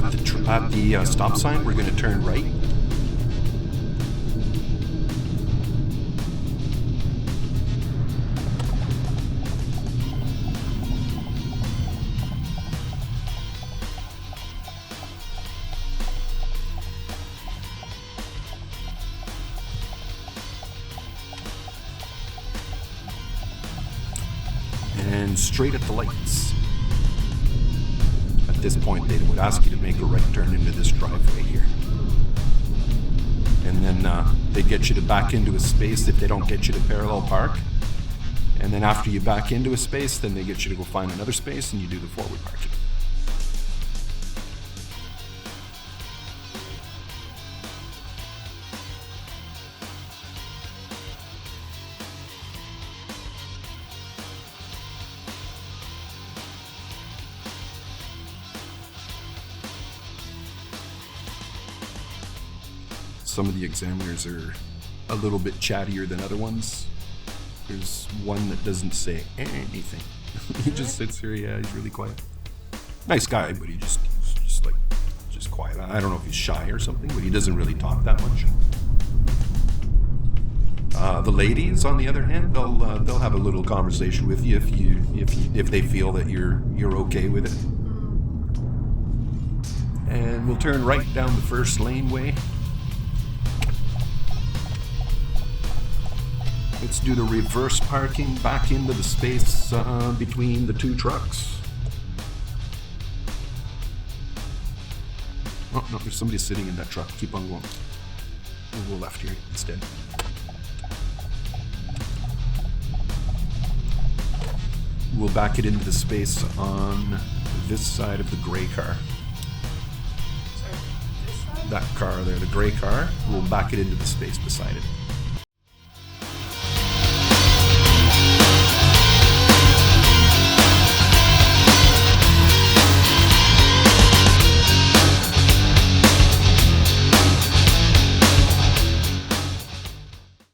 at the stop sign, we're going to turn right. And straight at the lights. At this point, they would ask you to make a right turn into this driveway here. And then they get you to back into a space if they don't get you to parallel park. And then after you back into a space, then they get you to go find another space and you do the forward parking. Some of the examiners are a little bit chattier than other ones. There's one that doesn't say anything. He just sits here, yeah, he's really quiet. Nice guy, but he's just quiet. I don't know if he's shy or something, but he doesn't really talk that much. The ladies, on the other hand, they'll have a little conversation with you if they feel that you're okay with it. And we'll turn right down the first laneway. Let's do the reverse parking back into the space between the two trucks. Oh, no, there's somebody sitting in that truck. Keep on going. We'll go left here instead. We'll back it into the space on this side of the gray car. Sorry, this side? That car there, the gray car, we'll back it into the space beside it.